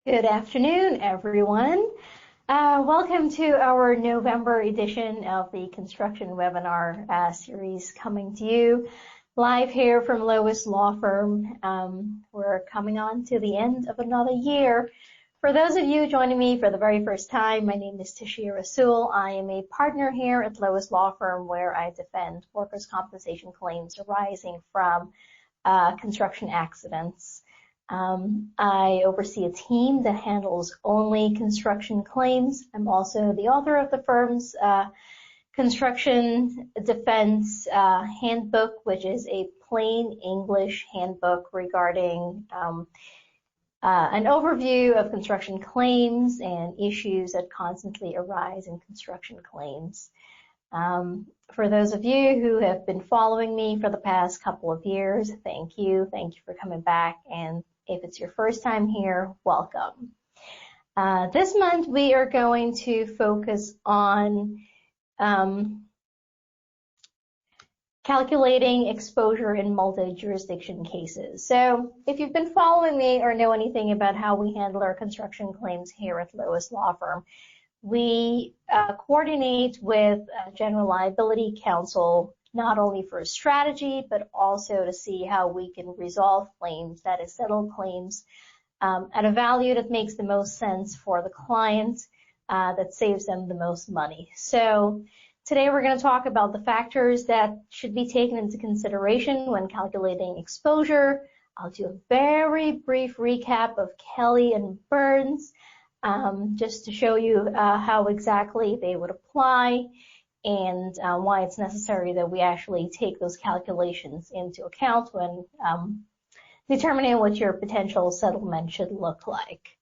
Good afternoon, everyone. Welcome to our November edition of the construction webinar series, coming to you live here from LOIS Law Firm. We're coming on to the end of another year. For those of you joining me for the very first time, my name is Tashia. I am a partner here at LOIS Law Firm, where I defend workers' compensation claims arising from construction accidents. I oversee a team that handles only construction claims. I'm also the author of the firm's construction defense handbook, which is a plain English handbook regarding an overview of construction claims and issues that constantly arise in construction claims. For those of you who have been following me for the past couple of years, thank you. Thank you for coming back. And if it's your first time here, welcome. This month, we are going to focus on calculating exposure in multi-jurisdiction cases. So if you've been following me or know anything about how we handle our construction claims here at LOIS Law Firm, we coordinate with general liability counsel, not only for a strategy, but also to see how we can resolve claims, that is, settle claims at a value that makes the most sense for the client, that saves them the most money. So today we're going to talk about the factors that should be taken into consideration when calculating exposure. I'll do a very brief recap of Kelly and Burns, just to show you how exactly they would apply and why it's necessary that we actually take those calculations into account when determining what your potential settlement should look like.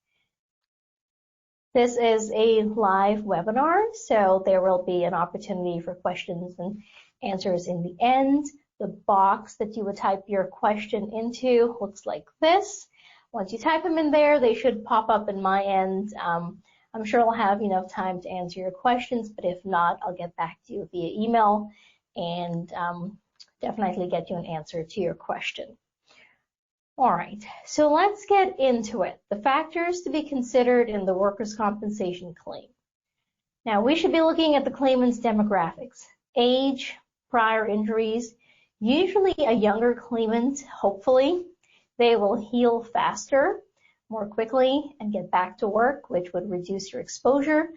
This is a live webinar, so there will be an opportunity for questions and answers in the end. The box that you would type your question into looks like this. Once you type them in there, they should pop up in my end. I'm sure I'll have enough time to answer your questions, but if not, I'll get back to you via email and definitely get you an answer to your question. All right, so let's get into it. The factors to be considered in the workers' compensation claim. Now, we should be looking at the claimant's demographics, age, prior injuries, usually a younger claimant, hopefully. They will heal faster, more quickly, and get back to work, which would reduce your exposure.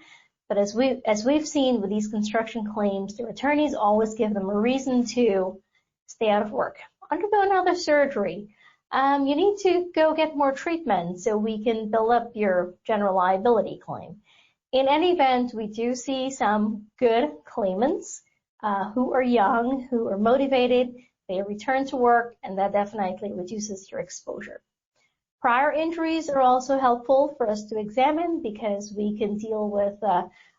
But as we've seen with these construction claims, their attorneys always give them a reason to stay out of work, undergo another surgery. You need to go get more treatment so we can build up your general liability claim. In any event, we do see some good claimants who are young, who are motivated. They return to work, and that definitely reduces your exposure. Prior injuries are also helpful for us to examine because we can deal with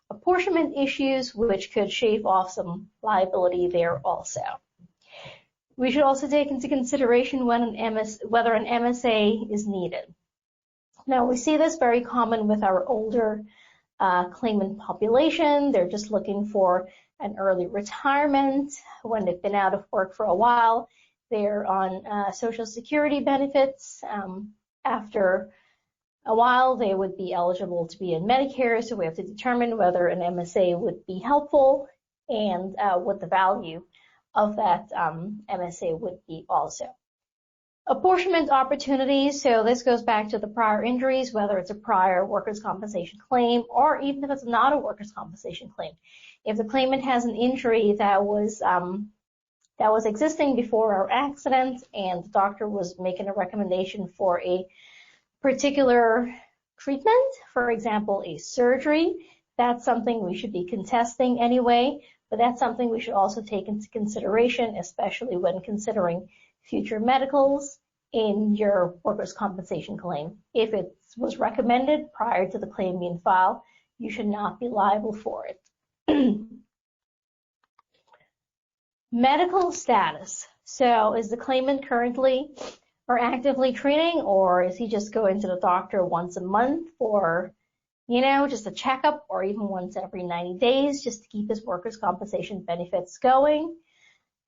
apportionment issues, which could shave off some liability there also. We should also take into consideration whether an MSA is needed. Now, we see this very common with our older claimant population. They're just looking for an early retirement when they've been out of work for a while. They're on Social Security benefits. After a while, they would be eligible to be in Medicare, so we have to determine whether an MSA would be helpful and what the value of that MSA would be also. Apportionment opportunities, so this goes back to the prior injuries, whether it's a prior workers' compensation claim or even if it's not a workers' compensation claim. If the claimant has an injury that was existing before our accident and the doctor was making a recommendation for a particular treatment, for example, a surgery, that's something we should be contesting anyway, but that's something we should also take into consideration, especially when considering future medicals in your workers' compensation claim. If it was recommended prior to the claim being filed, you should not be liable for it. Medical status. So is the claimant currently or actively treating, or is he just going to the doctor once a month for, just a checkup, or even once every 90 days just to keep his workers' compensation benefits going?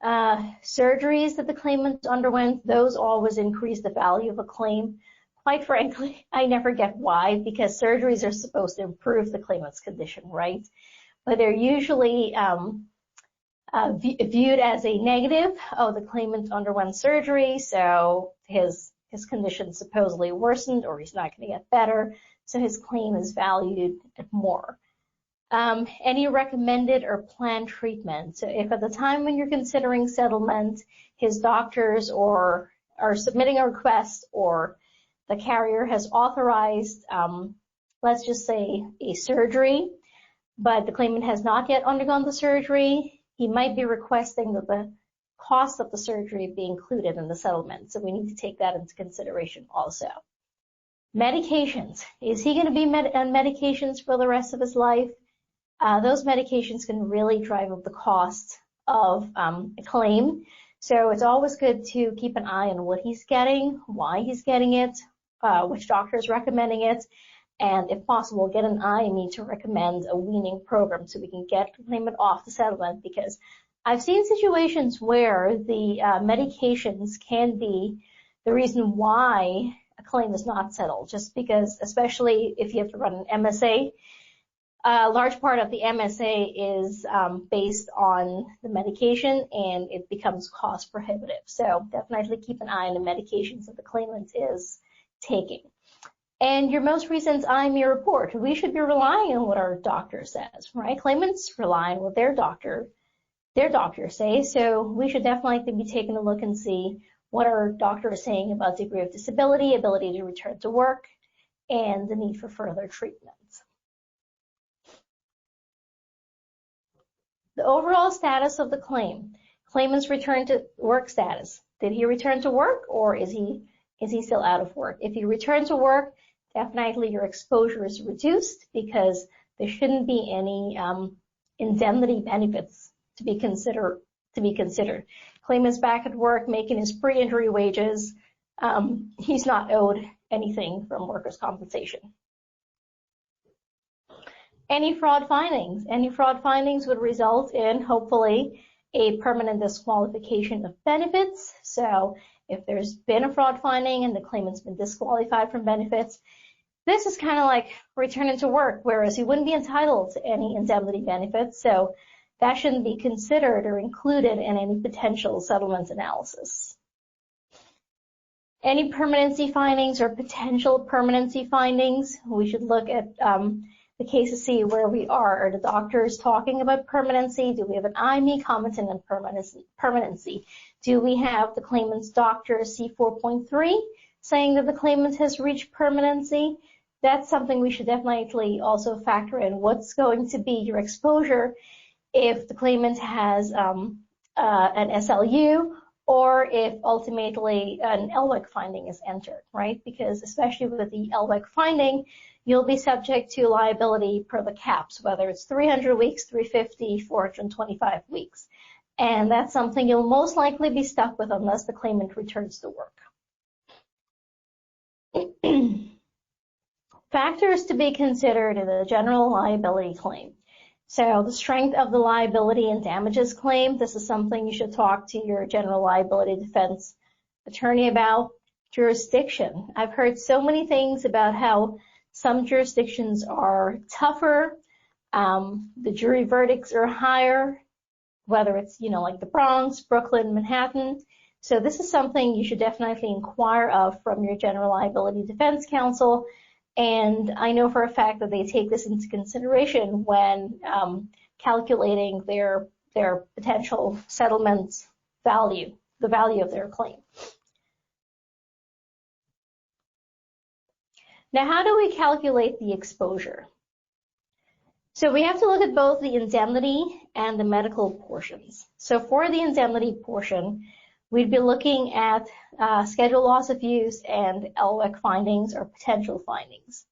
Surgeries that the claimant underwent, those always increase the value of a claim quite frankly, I never get why, because surgeries are supposed to improve the claimant's condition, right? But they're usually viewed as a negative. Oh, the claimant underwent surgery, so his condition supposedly worsened, or he's not going to get better, so his claim is valued at more. Any recommended or planned treatment. So if at the time when you're considering settlement, his doctors are submitting a request, or the carrier has authorized, let's just say, a surgery, but the claimant has not yet undergone the surgery, he might be requesting that the cost of the surgery be included in the settlement. So we need to take that into consideration also. Medications. Is he going to be on medications for the rest of his life? Those medications can really drive up the cost of a claim. So it's always good to keep an eye on what he's getting, why he's getting it, which doctor is recommending it, and if possible, get an IME to recommend a weaning program so we can get the claimant off the settlement, because I've seen situations where the medications can be the reason why a claim is not settled, just because, especially if you have to run an MSA, a large part of the MSA is based on the medication, and it becomes cost prohibitive. So definitely keep an eye on the medications that the claimant is taking. And your most recent IME report. We should be relying on what our doctor says, right? Claimants rely on what their doctor say. So we should definitely be taking a look and see what our doctor is saying about degree of disability, ability to return to work, and the need for further treatments. The overall status of the claim. Claimant's return to work status. Did he return to work, or is he still out of work? If he returned to work, definitely your exposure is reduced, because there shouldn't be any indemnity benefits to be considered. Claimant's back at work making his pre-injury wages. He's not owed anything from workers' compensation. Any fraud findings? Any fraud findings would result in, hopefully, a permanent disqualification of benefits. So if there's been a fraud finding and the claimant's been disqualified from benefits, this is kind of like returning to work, whereas he wouldn't be entitled to any indemnity benefits. So that shouldn't be considered or included in any potential settlement analysis. Any permanency findings or potential permanency findings, we should look at the case to see where we are. Are the doctors talking about permanency? Do we have an IME commenting on permanency? Do we have the claimant's doctor C4.3 saying that the claimant has reached permanency? That's something we should definitely also factor in. What's going to be your exposure if the claimant has an SLU, or if ultimately an LWEC finding is entered, right? Because especially with the LWEC finding, you'll be subject to liability per the caps, whether it's 300 weeks, 350, 425 weeks. And that's something you'll most likely be stuck with unless the claimant returns to work. Factors to be considered in a general liability claim. So the strength of the liability and damages claim, this is something you should talk to your general liability defense attorney about. Jurisdiction. I've heard so many things about how some jurisdictions are tougher, the jury verdicts are higher, whether it's, like the Bronx, Brooklyn, Manhattan. So this is something you should definitely inquire of from your general liability defense counsel. And I know for a fact that they take this into consideration when calculating their potential settlement value, the value of their claim. Now, how do we calculate the exposure? So we have to look at both the indemnity and the medical portions. So for the indemnity portion, we'd be looking at schedule loss of use and LWEC findings or potential findings.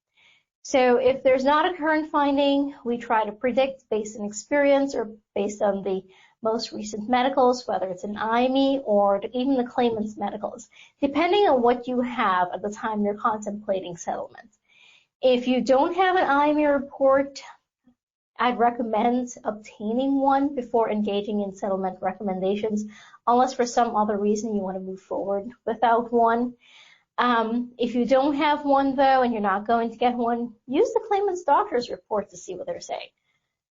So if there's not a current finding, we try to predict based on experience or based on the most recent medicals, whether it's an IME or even the claimant's medicals, depending on what you have at the time you're contemplating settlement. If you don't have an IME report, I'd recommend obtaining one before engaging in settlement recommendations, unless for some other reason you want to move forward without one. If you don't have one, though, and you're not going to get one, use the claimant's doctor's report to see what they're saying.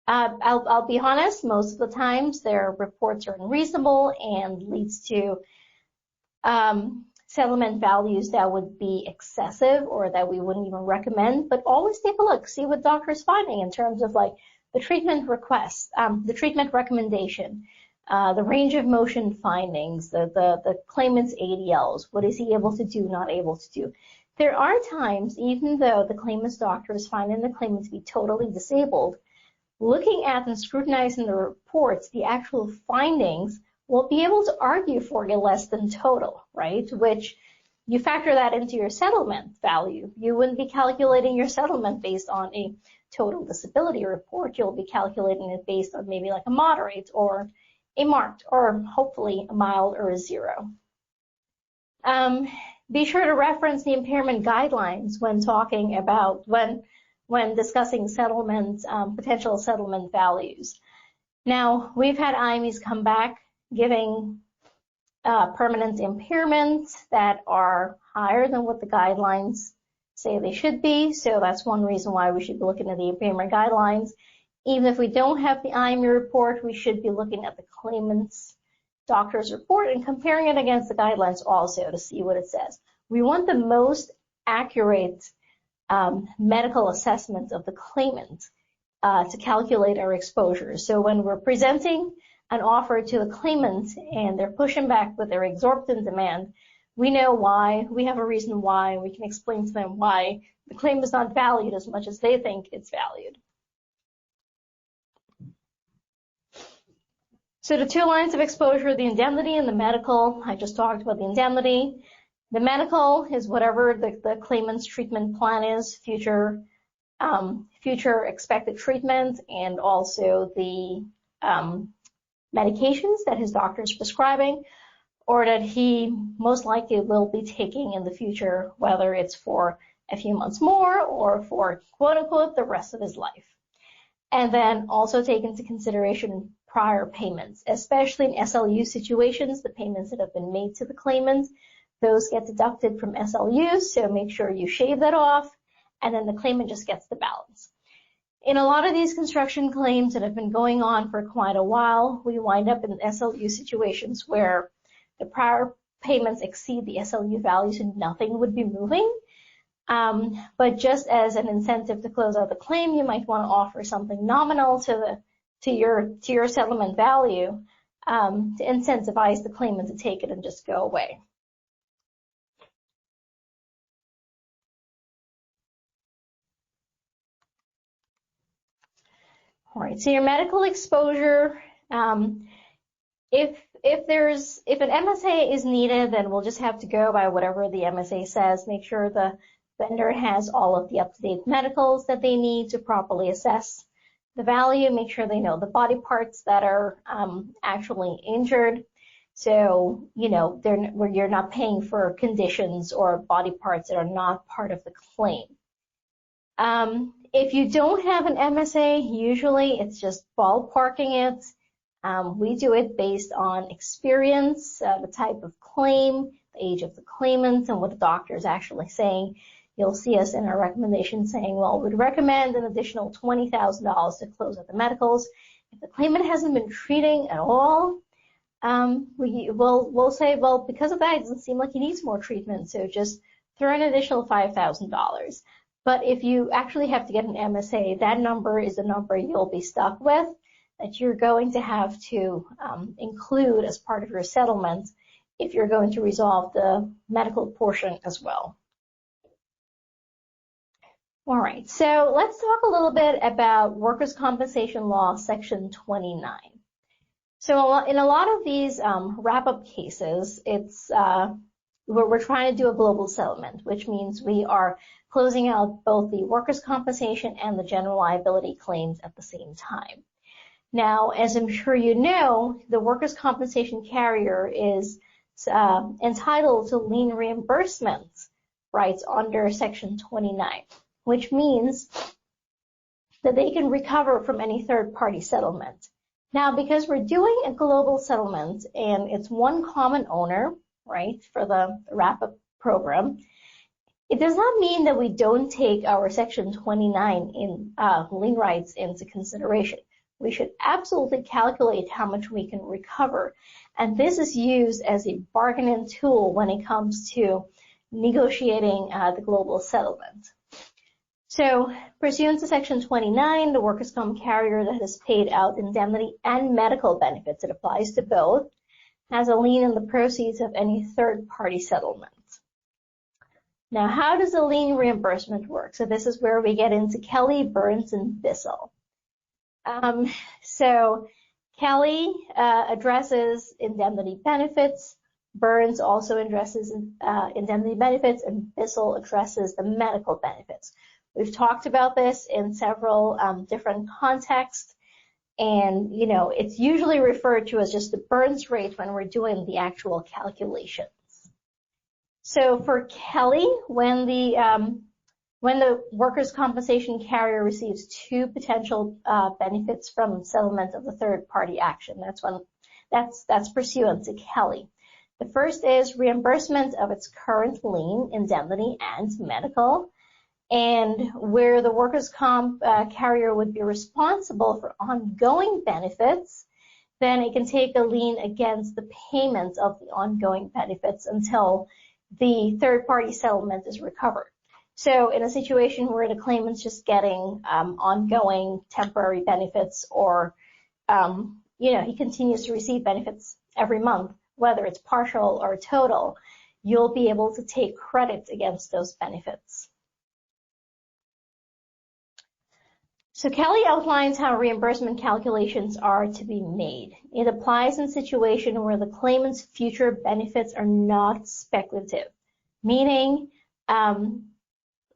I'll be honest, most of the times their reports are unreasonable and leads to settlement values that would be excessive or that we wouldn't even recommend, but always take a look, see what doctor's finding in terms of like the treatment request, the treatment recommendation, the range of motion findings, the claimant's ADLs, what is he able to do, not able to do. There are times, even though the claimant's doctor is finding the claimant to be totally disabled, looking at and scrutinizing the reports, the actual findings, will be able to argue for a less than total, right? Which you factor that into your settlement value. You wouldn't be calculating your settlement based on a total disability report. You'll be calculating it based on maybe like a moderate or a marked or hopefully a mild or a 0. Be sure to reference the impairment guidelines when talking about, when discussing settlement, potential settlement values. Now, we've had IMEs come back giving permanent impairments that are higher than what the guidelines say they should be. So that's one reason why we should be looking at the impairment guidelines. Even if we don't have the IME report, we should be looking at the claimant's doctor's report and comparing it against the guidelines also to see what it says. We want the most accurate medical assessment of the claimant to calculate our exposure. So when we're presenting an offer to the claimant and they're pushing back with their exorbitant demand, we know why, we have a reason why, and we can explain to them why the claim is not valued as much as they think it's valued. So the 2 lines of exposure, the indemnity and the medical, I just talked about the indemnity. The medical is whatever the claimant's treatment plan is, future expected treatment, and also the medications that his doctor is prescribing or that he most likely will be taking in the future, whether it's for a few months more or for quote unquote the rest of his life. And then also take into consideration prior payments, especially in SLU situations, the payments that have been made to the claimant, those get deducted from SLU, so make sure you shave that off, and then the claimant just gets the balance. In a lot of these construction claims that have been going on for quite a while, we wind up in SLU situations where the prior payments exceed the SLU values and nothing would be moving. But just as an incentive to close out the claim, you might want to offer something nominal to your settlement value to incentivize the claimant to take it and just go away. All right, so your medical exposure, if an MSA is needed, then we'll just have to go by whatever the MSA says. Make sure the vendor has all of the up-to-date medicals that they need to properly assess the value. Make sure they know the body parts that are actually injured. So, you know, where you're not paying for conditions or body parts that are not part of the claim. If you don't have an MSA, usually it's just ballparking it. We do it based on experience, the type of claim, the age of the claimant, and what the doctor is actually saying. You'll see us in our recommendation saying, well, we'd recommend an additional $20,000 to close out the medicals. If the claimant hasn't been treating at all, we'll say, well, because of that, it doesn't seem like he needs more treatment, so just throw an additional $5,000. But if you actually have to get an MSA, that number is the number you'll be stuck with, that you're going to have to include as part of your settlement if you're going to resolve the medical portion as well. All right, so let's talk a little bit about Workers' Compensation Law, Section 29. So in a lot of these wrap-up cases, it's we're trying to do a global settlement, which means we are closing out both the workers' compensation and the general liability claims at the same time. Now, as I'm sure you know, the workers' compensation carrier is entitled to lien reimbursement rights under Section 29, which means that they can recover from any third-party settlement. Now, because we're doing a global settlement and it's one common owner, right, for the wrap-up program, it does not mean that we don't take our Section 29 in lien rights into consideration. We should absolutely calculate how much we can recover, and this is used as a bargaining tool when it comes to negotiating the global settlement. So, pursuant to Section 29, the workers' comp carrier that has paid out indemnity and medical benefits, it applies to both, has a lien on the proceeds of any third-party settlement. Now, how does a lien reimbursement work? So this is where we get into Kelly, Burns, and Bissell. So Kelly addresses indemnity benefits, Burns also addresses indemnity benefits, and Bissell addresses the medical benefits. We've talked about this in several different contexts, and it's usually referred to as just the Burns rate when we're doing the actual calculations. So for Kelly, when the workers' compensation carrier receives two potential benefits from settlement of the third-party action, that's pursuant to Kelly. The first is reimbursement of its current lien, indemnity, and medical, and where the workers' comp carrier would be responsible for ongoing benefits, then it can take a lien against the payment of the ongoing benefits until the third-party settlement is recovered. So in a situation where the claimant's just getting ongoing temporary benefits, or he continues to receive benefits every month, whether it's partial or total, you'll be able to take credit against those benefits. So Kelly outlines how reimbursement calculations are to be made. It applies in situations where the claimant's future benefits are not speculative, meaning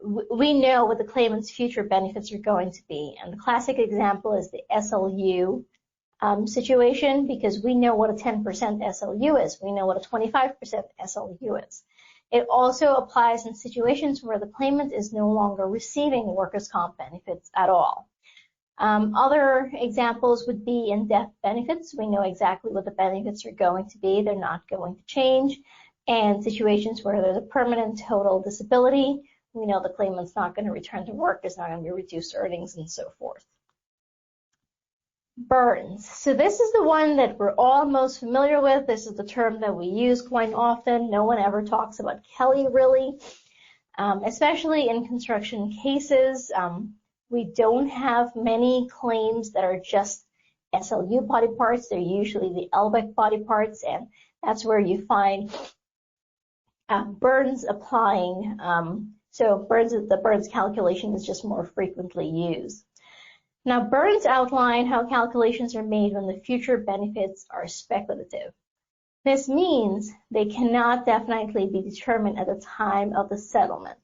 we know what the claimant's future benefits are going to be. And the classic example is the SLU situation, because we know what a 10% SLU is. We know what a 25% SLU is. It also applies in situations where the claimant is no longer receiving workers' comp benefits at all. Other examples would be in death benefits. We know exactly what the benefits are going to be. They're not going to change. And situations where there's a permanent total disability, we know the claimant's not going to return to work, there's not going to be reduced earnings, and so forth. Burns. So this is the one that we're all most familiar with. This is the term that we use quite often. No one ever talks about Kelly, really, especially in construction cases. We don't have many claims that are just SLU body parts. They're usually the LBEC body parts, and that's where you find Burns applying. So the Burns calculation is just more frequently used. Now, Burns outline how calculations are made when the future benefits are speculative. This means they cannot definitely be determined at the time of the settlement.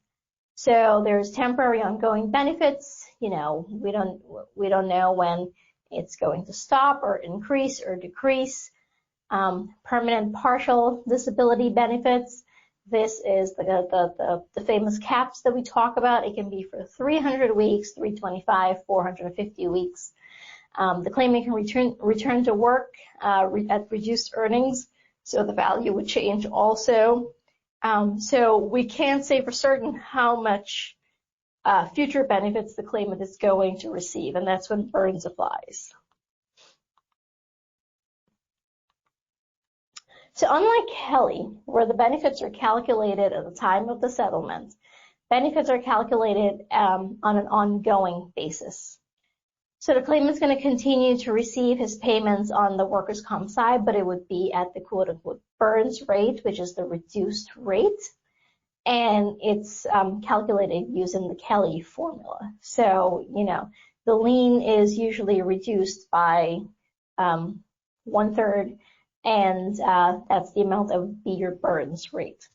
So there's temporary ongoing benefits. We don't know when it's going to stop or increase or decrease. Permanent partial disability benefits. This is the famous caps that we talk about. It can be for 300 weeks, 325, 450 weeks. The claimant can return to work at reduced earnings, so the value would change also. So we can't say for certain how much future benefits the claimant is going to receive, and that's when Burns applies. So unlike Kelly, where the benefits are calculated at the time of the settlement, benefits are calculated on an ongoing basis. So the claimant's going to continue to receive his payments on the workers' comp side, but it would be at the quote-unquote Burns rate, which is the reduced rate, and it's calculated using the Kelly formula. So, the lien is usually reduced by 1/3, and that's the amount that would be your Burns rate.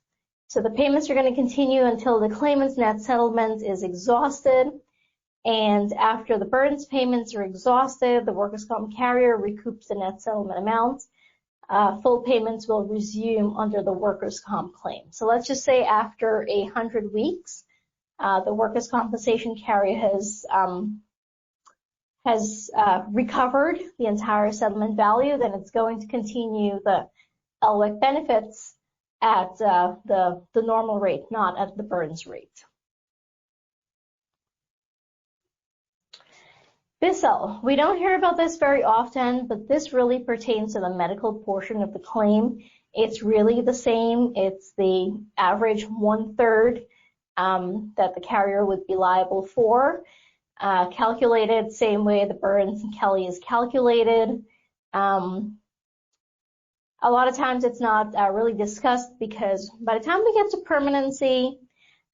So the payments are going to continue until the claimant's net settlement is exhausted, and after the Burns payments are exhausted, the workers' comp carrier recoups the net settlement amount. Full payments will resume under the workers' comp claim. So let's just say after 100 weeks, the workers' compensation carrier has recovered the entire settlement value, then it's going to continue the LWEC benefits at the normal rate, not at the Burns rate. BISL, we don't hear about this very often, but this really pertains to the medical portion of the claim. It's really the same. It's the average 1/3 that the carrier would be liable for, calculated same way the Burns and Kelly is calculated. A lot of times it's not really discussed because by the time we get to permanency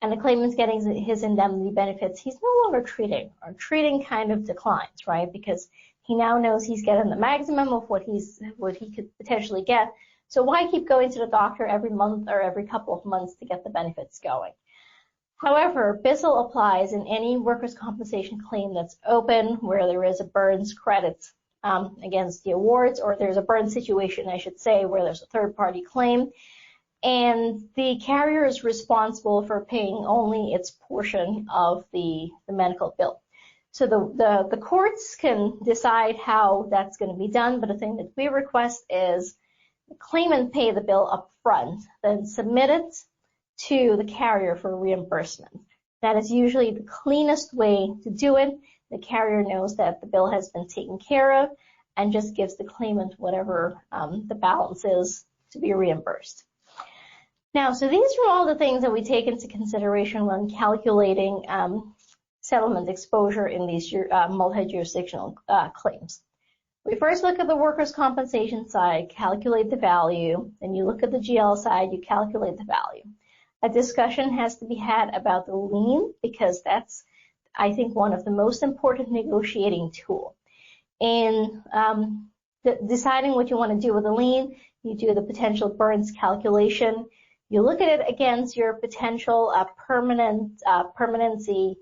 and the claimant's getting his indemnity benefits, he's no longer treating, or treating kind of declines, right? Because he now knows he's getting the maximum of what he could potentially get. So why keep going to the doctor every month or every couple of months to get the benefits going? However, BISL applies in any workers' compensation claim that's open where there is a Burns credit against the awards, or there's a Burns situation, I should say, where there's a third-party claim, and the carrier is responsible for paying only its portion of the medical bill. So the courts can decide how that's going to be done, but the thing that we request is the claimant pay the bill up front, then submit it to the carrier for reimbursement. That is usually the cleanest way to do it. The carrier knows that the bill has been taken care of and just gives the claimant whatever the balance is to be reimbursed. Now, so these are all the things that we take into consideration when calculating settlement exposure in these multi-jurisdictional claims. We first look at the workers' compensation side, calculate the value, then you look at the GL side, you calculate the value. A discussion has to be had about the lien because that's, I think, one of the most important negotiating tools. In deciding what you want to do with the lien, you do the potential Burns calculation. You look at it against your potential permanency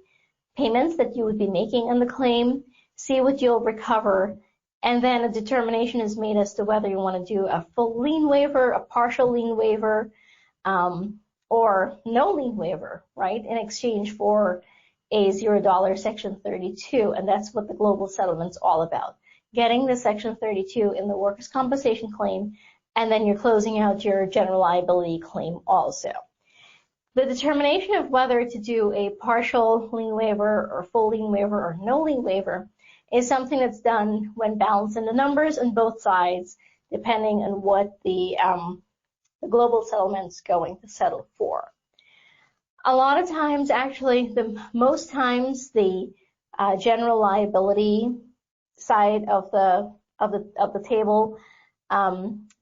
payments that you would be making in the claim, see what you'll recover, and then a determination is made as to whether you want to do a full lien waiver, a partial lien waiver, or no lien waiver, right, in exchange for a $0 Section 32, and that's what the global settlement's all about. Getting the Section 32 in the workers' compensation claim, and then you're closing out your general liability claim also. The determination of whether to do a partial lien waiver or full lien waiver or no lien waiver is something that's done when balancing the numbers on both sides, depending on what the global settlement's going to settle for. A lot of times, actually, most times the general liability side of the table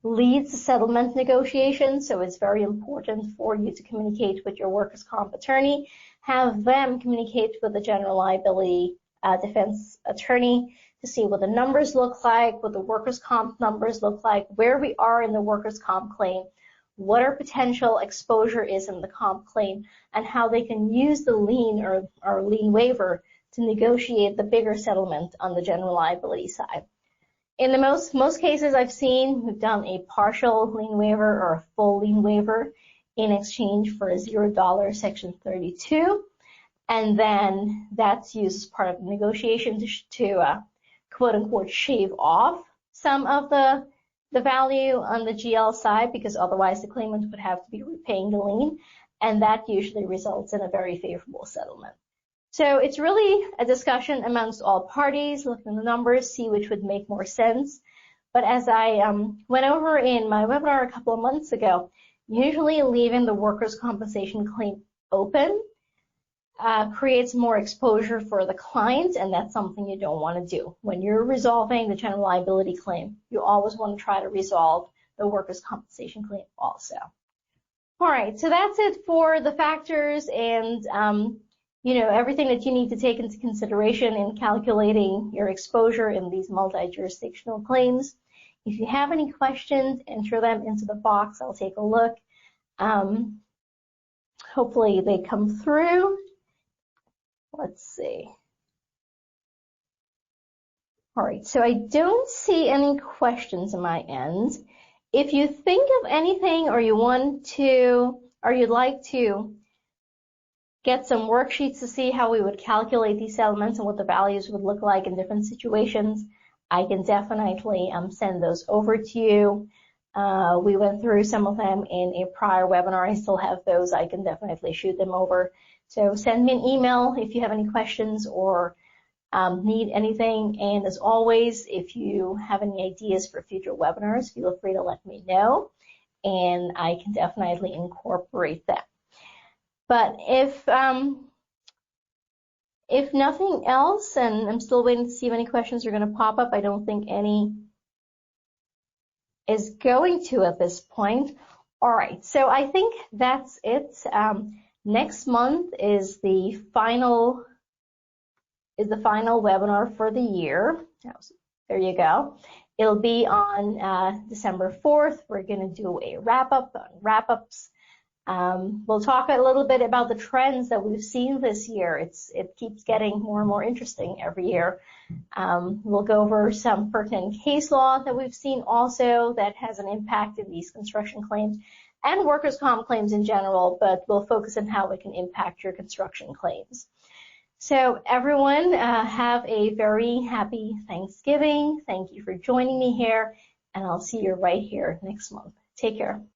leads the settlement negotiations, so it's very important for you to communicate with your workers' comp attorney, have them communicate with the general liability defense attorney to see what the numbers look like, what the workers' comp numbers look like, where we are in the workers' comp claim, what our potential exposure is in the comp claim, and how they can use the lien or lien waiver to negotiate the bigger settlement on the general liability side. In the most cases I've seen, we've done a partial lien waiver or a full lien waiver in exchange for a $0 Section 32, and then that's used as part of the negotiation to quote-unquote shave off some of the value on the GL side, because otherwise the claimant would have to be repaying the lien, and that usually results in a very favorable settlement. So it's really a discussion amongst all parties, look at the numbers, see which would make more sense. But as I went over in my webinar a couple of months ago, usually leaving the workers' compensation claim open creates more exposure for the client, and that's something you don't want to do. When you're resolving the general liability claim, you always want to try to resolve the workers' compensation claim also. All right, so that's it for the factors and everything that you need to take into consideration in calculating your exposure in these multi-jurisdictional claims. If you have any questions, enter them into the box. I'll take a look. Hopefully they come through. Let's see. All right, so I don't see any questions on my end. If you think of anything or you want to, or you'd like to get some worksheets to see how we would calculate these settlements and what the values would look like in different situations, I can definitely send those over to you. We went through some of them in a prior webinar. I still have those. I can definitely shoot them over. So send me an email if you have any questions or need anything. And as always, if you have any ideas for future webinars, feel free to let me know, and I can definitely incorporate them. But if nothing else, and I'm still waiting to see if any questions are going to pop up. I don't think any is going to at this point. All right, so I think that's it. Next month is the final webinar for the year. There you go. It'll be on December 4th. We're going to do a wrap-ups. We'll talk a little bit about the trends that we've seen this year. It keeps getting more and more interesting every year. We'll go over some pertinent case law that we've seen also that has an impact in these construction claims and workers' comp claims in general, but we'll focus on how it can impact your construction claims. So everyone, have a very happy Thanksgiving. Thank you for joining me here, and I'll see you right here next month. Take care.